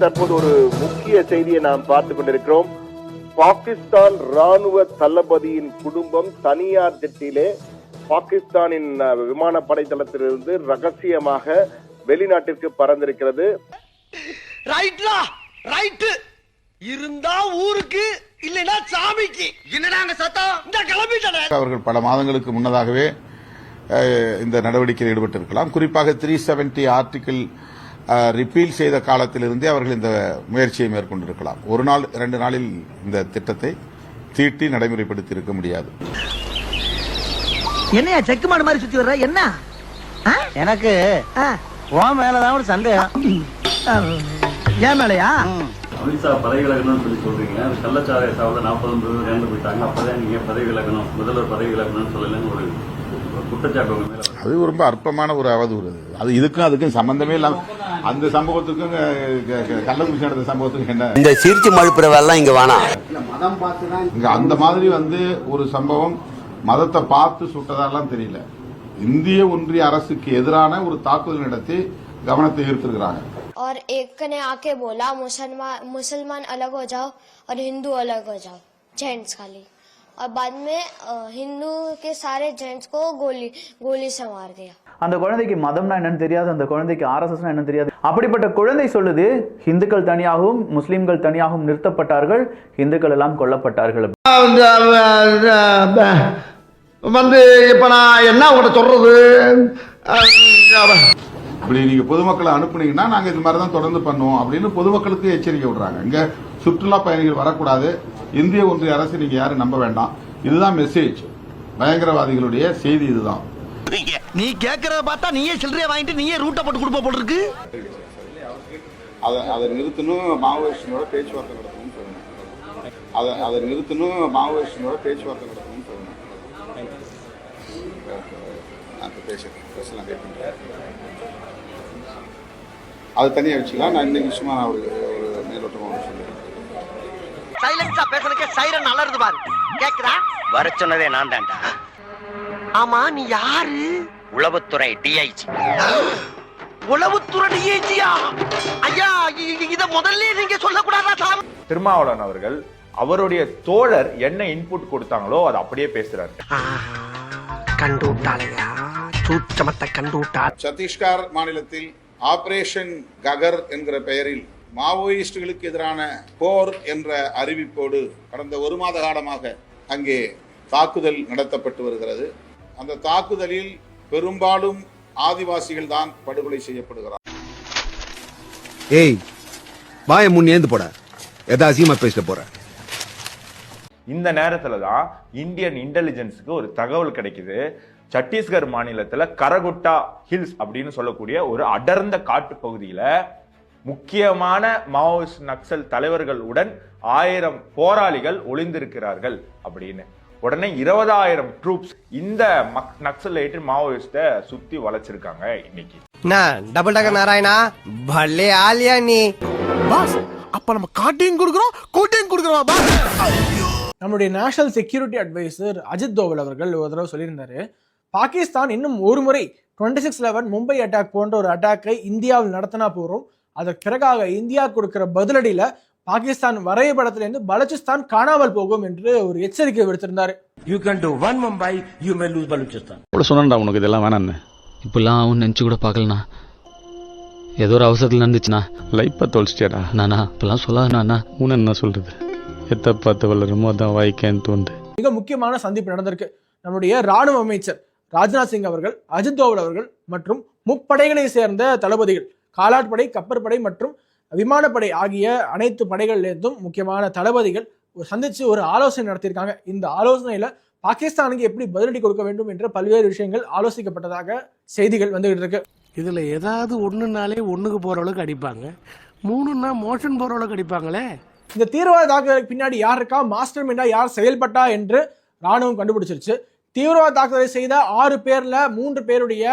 தற்போது ஒரு முக்கிய செய்தியை நாம் பார்த்துக் கொண்டிருக்கிறோம். பாகிஸ்தான் ராணுவ தளபதியின் குடும்பம் தனியார் ஜெட்டிலே பாகிஸ்தானின் விமானப்படை தளத்திலிருந்து ரகசியமாக வெளிநாட்டிற்கு பறந்திருக்கிறது. இருந்தா ஊருக்கு இல்லைன்னா சாமிக்கு. என்னடாங்க சத்தம்? இந்த கிளம்பிட்டே. அவர்கள் பல மாதங்களுக்கு முன்னதாகவே இந்த நடவடிக்கையில் ஈடுபட்டிருக்கலாம். குறிப்பாக 370 ஆர்டிகிள் ரிப்பீல் செய்த காலத்திலிருந்தே அவர்கள் இந்த முயற்சியை மேற்கொண்டிருக்கலாம். ஒரு நாள் 2 நாளில் இந்த திட்டத்தை தீட்டி நடைமுறைப்படுத்தி இருக்க முடியாது. என்னையா செக்கு மாடு மாதிரி சுத்தி வர்ற? என்ன எனக்கு உன் மேலதான் ஒரு சந்தேகம். ஏன் மேலையா? அமித்ஷா பதவி விலகணும்னு சொல்லி சொல்றீங்க. கள்ளச்சாராய சாவல 49 பேர் இறந்து போயிட்டாங்க. அப்பதான் நீங்க பதவி விலகணும், முதல்வர் பதவி விலகணும்னு சொல்லலன்னு ஒரு குற்றச்சாட்டு உங்க மேல. அது ரொம்ப அற்பமான ஒரு அவதூறு. அது இதுக்கும் அதுக்கும் சம்பந்தமே இல்லாம அந்த சம்பவத்துக்கும் கள்ளக்குறிச்சி நடந்த சம்பவத்துக்கும் என்ன? இந்த சிரிச்சு மழுப்புற வேலை இங்க வேணாம். இங்க அந்த மாதிரி ஒரு சம்பவம் மதத்தை பார்த்து சுட்டதெல்லாம் தெரியல. இந்திய ஒன்றிய அரசுக்கு எதிரான ஒரு தாக்குதல் நடத்தி கவனத்தை ஈர்த்திருக்கிறாங்க. और एक ने आके बोला मुसलमान अलग हो जाओ और हिंदू अलग हो जाओ, जेंट्स खाली, और बाद में हिंदू के सारे जेंट्स को गोली से मार दिया. அந்த குழந்தைக்கு மதம்னா என்னன்னு தெரியாது, அந்த குழந்தைக்கு ஆர்எஸ்எஸ்னா என்னன்னு தெரியாது. அப்படிப்பட்ட குழந்தை சொல்லுது இந்துக்கள் தனியாகவும் முஸ்லிம்கள் தனியாகவும் நிறுத்தப்பட்டார்கள், இந்துக்கள் எல்லாம் கொல்லப்பட்டார்கள். இப்ப நான் என்ன உங்கள்கிட்ட சொல்றது? இப்படி நீங்க பொதுமக்களை அனுப்புனீங்கன்னா நாங்க இது மாதிரி தான் தொடர்ந்து பண்ணுவோம் அப்படின்னு பொதுமக்களுக்கு எச்சரிக்கை விடுறாங்க. இங்க சுற்றுலா பயணிகள் வரக்கூடாது, இந்திய ஒன்றிய அரசு நீங்க யாரும் நம்ப வேண்டாம். இதுதான் மெசேஜ். பயங்கரவாதிகளுடைய செய்தி இதுதான். நீ கேக்குறத பார்த்தா நீயே சில்லறைய வாங்கிட்டு நீயே ரூட்ட போட்டு கொடுப்ப போல இருக்கு. அதை நிறுத்தணும், மாவோயிஸ்டோட பேச்சுவார்த்தை நடத்தணும்னு சொல்லணும். அதை நிறுத்தணும், மாவோயிஸ்டோட பேச்சுவார்த்தை நடத்தணும்னு சொல்லணும். அது தனியா வச்சுக்கலாம். நான் இன்னைக்கு சும்மா ஒரு மேலோட்டமாக சொல்லுவேன். சைலன்ஸா பேசுறதுக்கே சைரன் அலறுது பாரு. கேக்குதா? வர சொன்னதே நான் தான்டா. ஆமா, நீ யாரு? உளவுத்துறை டிஐஜி. உளவுத்துறை டிஐஜியா? ஐயா, இத முதல்ல நீங்க சொல்லக்கூடாதா? திருமாவளவன் அவர்கள் அவருடைய தோழர் என்ன இன்புட் கொடுத்தாங்களோ அதை அப்படியே பேசுறாரு. கண்டுட்டாளையா? சூச்சமத்தை கண்டுட்டா. சத்தீஸ்கர் மாநிலத்தில் ஆபரேஷன் ககர் என்கிற பெயரில் மாவோயிஸ்டுகளுக்கு எதிரான போர் என்ற அறிவிப்போடு கடந்த 1 மாத காலமாக அங்கே தாக்குதல் நடத்தப்பட்டு வருகிறது. அந்த தாக்குதலில் பெரும்பாலும் ஆதிவாசிகள் தான் படுகொலை செய்யப்படுகிறார். ஏய், வாய முன்னேந்து போட, எதாசியமா பேச போற. இந்த நேரத்துல தான் இந்தியன் இன்டெலிஜென்ஸுக்கு ஒரு தகவல் கிடைக்குது. சத்தீஸ்கர் மாநிலத்துல கரகுட்டா ஹில்ஸ் அப்படின்னு சொல்லக்கூடிய ஒரு அடர்ந்த காட்டு பகுதியில முக்கியமான மாவோயிஸ்ட் நக்சல் தலைவர்களுடன் 1000 போராளிகள் ஒளிந்திருக்கிறார்கள் அப்படின்னு. உடனே 20,000 ட்ரூப்ஸ் இந்த நக்சலைட் மாவோயிஸ்ட சுத்தி வளைச்சிருக்காங்க. இன்னைக்கு டபுள் டக்கர் நாராயணா பல்லே ஆலியா நீ பாஸ். அப்ப நம்ம காட்டையும் கொடுக்குறோம், கோட்டையும் கொடுக்குறோம் பாஸ். நம்முடைய national security adviser Ajit Doval அவர்கள் ஒரு தடவை சொல்லியிருந்தாரு, பாகிஸ்தான் இன்னும் ஒரு முறை 26/11 மும்பை அட்டாக் போன்ற ஒரு அட்டாக்கை இந்தியாவில் நடத்தினா போறோம், அதற்கு பிறகாக இந்தியா கொடுக்கிற பதிலடியில பாகிஸ்தான் வரைபடத்திலிருந்து பலுச்சிஸ்தான் காணாமல் போகும் என்று ஒரு எச்சரிக்கை விடுத்திருந்தாரு. You can do one Mumbai, you may lose Balochistan. சொன்னா உனக்கு இதெல்லாம் வேணான்னு இப்பெல்லாம் அவன் நினைச்சு கூட பார்க்கலண்ணா. ஏதோ ஒரு அவசரத்தில் நடந்துச்சுண்ணா. லைஃப்பை தொலைச்சிட்டியாடா. நானா இப்பெல்லாம் சொல்லாதண்ணா. உன்ன என்ன சொல்றது? எத்த பார்த்து வளருமோ அதான் வாய்க்கேன்னு தோண்டு. மிக முக்கியமான சந்திப்பு நடந்திருக்கு. நம்முடைய ராணுவ அமைச்சர் ராஜ்நாத் சிங் அவர்கள், அஜித் தோவல் அவர்கள் மற்றும் முப்படைகளை சேர்ந்த தளபதிகள், காலாட்படை, கப்பற்படை மற்றும் விமானப்படை ஆகிய அனைத்து படைகளிலிருந்தும் முக்கியமான தளபதிகள் சந்திச்சு ஒரு ஆலோசனை நடத்தியிருக்காங்க. இந்த ஆலோசனையில பாகிஸ்தானுக்கு எப்படி பதிலடி கொடுக்க வேண்டும் என்ற பல்வேறு விஷயங்கள் ஆலோசிக்கப்பட்டதாக செய்திகள் வந்துகிட்டு இருக்கு. இதுல ஏதாவது ஒண்ணுனாலே ஒண்ணுக்கு போற அளவுக்கு அடிப்பாங்க, 3னா மோஷன் போற அளவுக்கு அடிப்பாங்களே. இந்த தீவிரவாத தாக்குதலுக்கு பின்னாடி யார் இருக்கா, மாஸ்டர் மைண்டா யார் செயல்பட்டா என்று ராணுவம் கண்டுபிடிச்சிருச்சு. தீவிரவாத தாக்குதலை செய்த 6 பேர்ல 3 பேருடைய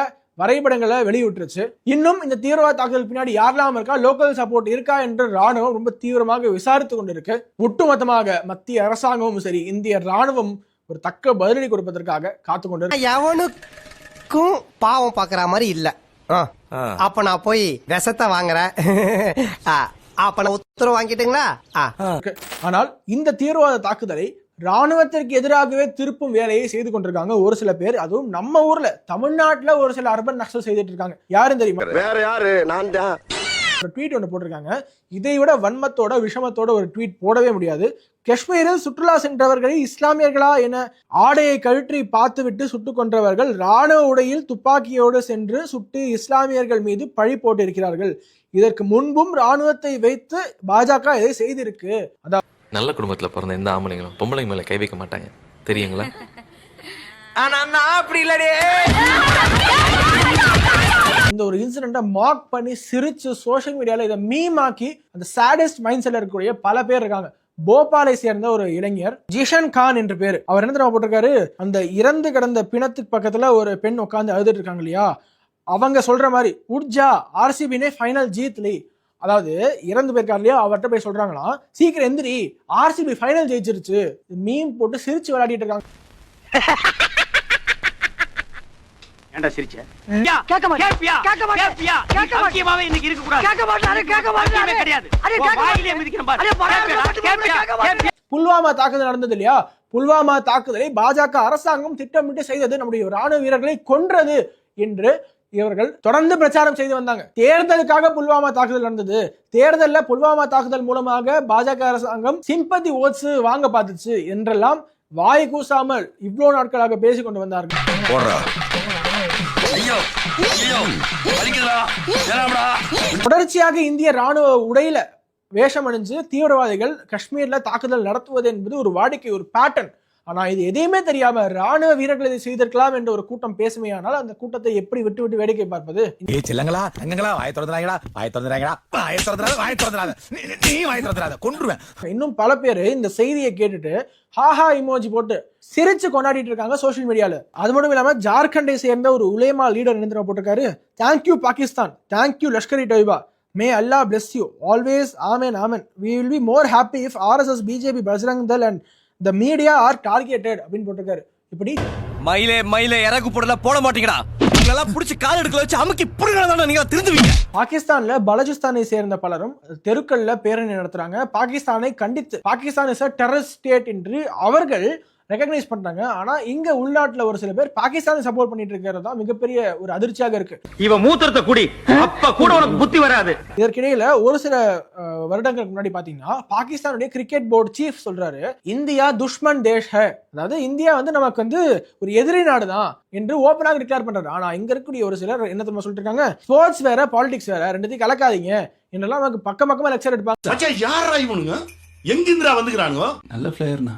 வரைபடங்களை வெளியிட்டுருச்சு. இன்னும் இந்த தீவிரவாத தாக்குதல் பின்னாடி யாரெல்லாம் இருக்கா, லோக்கல் சப்போர்ட் இருக்கா என்று ராணுவம் ரொம்ப தீவிரமாக விசாரித்து கொண்டிருக்கு. ஒட்டுமொத்தமாக மத்திய அரசாங்கமும் சரி, இந்திய ராணுவம் ஒரு தக்க பதிலடி கொடுப்பதற்காக காத்து கொண்டு. எவனுக்கும் பாவம் பாக்குற மாதிரி இல்ல. அப்ப நான் போய் விஷத்தை வாங்குறேன். அப்ப நான் உத்தரவு வாங்கிட்டுங்களா? ஆனால் இந்த தீவிரவாத தாக்குதலை ராணுவத்திற்கு எதிராகவே திருப்பும் வேலையை செய்து கொண்டிருக்காங்க ஒரு சில பேர். அதுவும் நம்ம ஊர்ல தமிழ்நாட்டுல ஒரு சில அர்பன் நக்சல் செய்துட்டு இருக்காங்க. யாரும் தெரியுமா? வேற யாரு? நான் தான். ஒரு ட்வீட் ஒன்று போட்டிருக்காங்க. இதை விட வன்மத்தோட விஷமத்தோட ஒரு ட்வீட் போடவே முடியாது. காஷ்மீரில் சுற்றுலா சென்றவர்களை இஸ்லாமியர்களா என ஆடையை கழற்றி பார்த்துவிட்டு சுட்டுக் கொன்றவர்கள் ராணுவ உடையில் துப்பாக்கியோடு சென்று சுட்டு இஸ்லாமியர்கள் மீது பழி போட்டு இருக்கிறார்கள். இதற்கு முன்பும் ராணுவத்தை வைத்து பாஜக இதை செய்திருக்கு. அதாவது நல்ல குடும்பத்துல பிறந்த எந்த ஆம்பளைங்களும் பொம்பளைங்க மேல கை வைக்க மாட்டாங்க, தெரியுங்களா? அப்படி இல்லடே. இந்த ஒரு இன்சிடென்ட்டை மார்க் பண்ணி சிரிச்சு சோஷியல் மீடியால இதை மீம் ஆக்கி அந்த சாடஸ்ட் மைண்ட் செட்ல இருக்கக்கூடிய பல பேர் இருக்காங்க. போபாலை சேர்ந்த ஒரு இளைஞர் ஜிஷன் கான் என்று பேரு. அவர் என்ன தெரியுமா போட்டிருக்காரு? அந்த இறந்து கிடந்த பிணத்துக்கு பக்கத்துல ஒரு பெண் உட்காந்து அழுதுட்டு இருக்காங்க இல்லையா, அவங்க சொல்ற மாதிரி உட்ஜா ஆர்சிபினே ஃபைனல் ஜீத்லி, அதாவது இறந்து போயிருக்காரு இல்லையா, அவர்கிட்ட போய் சொல்றாங்களா சீக்கிரம் எந்திரி ஆர்சிபி ஃபைனல் ஜெயிச்சிருச்சு. மீம் போட்டு சிரிச்சு விளையாடிட்டு இருக்காங்க. ஏண்டா சிரிச்ச? கேக்க மாட்டே. கேக்க மாட்டே. சத்தியமாவே இன்னைக்கு இருக்க கூடாது. கேக்க மாட்டானே. கேக்க மாட்டானே கிடையாது. வாயிலே மிதிக்கிறேன் பாரு. புல்வாமா தாக்குதல் நடந்தது இல்லையா, புல்வாமா தாக்குதலை பாஜக அரசாங்கம் திட்டமிட்டு செய்தது, நம்முடைய ராணுவ வீரர்களை கொன்றது என்று இவர்கள் தொடர்ந்து பிரச்சாரம் செய்து வந்தாங்க. தேர்தலுக்காக புல்வாமா தாக்குதல் நடந்தது, தேர்தல்ல புல்வாமா தாக்குதல் மூலமாக பாஜக அரசாங்கம் சிம்பத்தி ஓட்ஸ் வாங்க பார்த்துச்சு என்றெல்லாம் வாய் கூசாமல் இவ்வளவு நாட்களாக பேசிக் கொண்டு வந்தார்கள். தொடர்ச்சியாக இந்திய ராணுவ உடையில வேஷம் அணிஞ்சு தீவிரவாதிகள் காஷ்மீர்ல தாக்குதல் நடத்துவது என்பது ஒரு வாடிக்கை, ஒரு பேட்டர்ன். ஆனா இது எதையுமே தெரியாம ராணுவ வீரர்கள் இதை செய்திருக்கலாம் என்ற ஒரு கூட்டம் பேசுமையானால் அந்த கூட்டத்தை எப்படி விட்டு விட்டு வேடிக்கை பார்ப்பது? இன்னும் பல பேர் இந்த செய்தியை கேட்டுட்டு ஹாஹா இமோஜி போட்டு சிரிச்சு கொண்டாடிட்டு இருக்காங்க சோசியல் மீடியால. அது மட்டும் இல்லாம ஜார்க்கண்டை சேர்ந்த ஒரு உலேமா லீடர் என்ன போட்டிருக்காரு? Thank you Pakistan, thank you Lashkar e Taiba, May Allah bless you always, amen amen, we will be more happy if RSS, BJP, Bajrang Dal and the media are targeted அப்படின்னு போட்டிருக்காரு. இப்படி மயிலே இறகு போடல போட மாட்டீங்கடா, இதெல்லாம் புடிச்சு கால் எடுக்கல வச்சு அமுக்கி புடுங்கறதானே நீங்க திருந்துவீங்க. பாகிஸ்தான்ல பலூச்சிஸ்தானை சேர்ந்த பலரும் தெருக்கள்ல பேரணி நடத்துறாங்க. பாகிஸ்தானை கண்டித்து Pakistan is a terrorist state என்று அவர்கள் ரெகக்னைஸ் பண்றாங்க. ஆனா இங்க உள்நாட்டுல ஒரு சில பேர் பாகிஸ்தானை சப்போர்ட் பண்ணிட்டு இருக்கிறது தான் மிகப்பெரிய ஒரு அதிர்ச்சியாக இருக்கு. இவன் மூத்திரத்தை குடி, அப்ப கூட உனக்கு புத்தி வராது. இதற்கிடையில ஒரு சில வருடங்களுக்கு முன்னாடி பாத்தீங்கன்னா பாகிஸ்தானுடைய கிரிக்கெட் போர்டு சீஃப் சொல்றாரு, இந்தியா துஷ்மன் தேஷ் ஹை, அதாவது இந்தியா நமக்கு ஒரு எதிரி நாடு தான் என்று ஓபனாக டிக்ளேர் பண்றாரு. ஆனா இங்க இருக்கக்கூடிய ஒரு சிலர் என்ன தெரியுமா சொல்லிட்டு இருக்காங்க? ஸ்போர்ட்ஸ் வேற பாலிடிக்ஸ் வேற, ரெண்டுத்தையும் கலக்காதீங்க என்றெல்லாம் நமக்கு பக்கமா லெக்சர் எடுப்பாங்க. யாரா இவனுங்க? எங்கிந்திரா வந்துக்கிறானுங்க? நல்ல பிளேயர்னா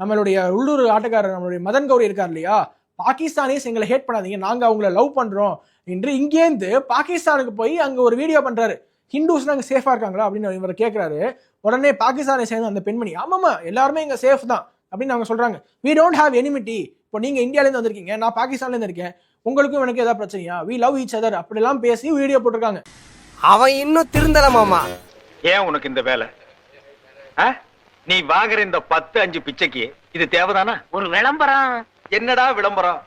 நம்மளுடைய உள்ளூர் ஆட்டக்காரர் நம்மளுடைய மதன் கௌரி இருக்கார் இல்லையா, பாகிஸ்தானீஸ் எங்களை ஹேட் பண்ணாதீங்க, நாங்க அவங்களை லவ் பண்றோம் என்று இங்கேருந்து பாகிஸ்தானுக்கு போய் அங்க ஒரு வீடியோ பண்றாரு. ஹிந்துஸ் அங்க சேஃபா இருக்காங்களா அப்படின்னு இவர் கேட்கிறாரு. உடனே பாகிஸ்தானை சேர்ந்த அந்த பெண்மணி, ஆமாமா எல்லாருமே இங்க சேஃப் தான் அப்படின்னு அவங்க சொல்றாங்க. we don't have enmity, இப்போ நீங்க இந்தியால இருந்து வந்திருக்கீங்க, நான் பாகிஸ்தான்ல இருந்து இருக்கேன், உங்களுக்கும் எனக்கு ஏதாவது பிரச்சனையா, we love each other அப்படி எல்லாம் பேசி வீடியோ போட்டிருக்காங்க. அவன் இன்னும் திருந்தல மாமா. ஏன் உனக்கு இந்த வேலை? நீ வாங்குற இந்த 10-5 பிச்சைக்கு இது தேவைதானா? ஒரு விளம்பரம். என்னடா விளம்பரம்?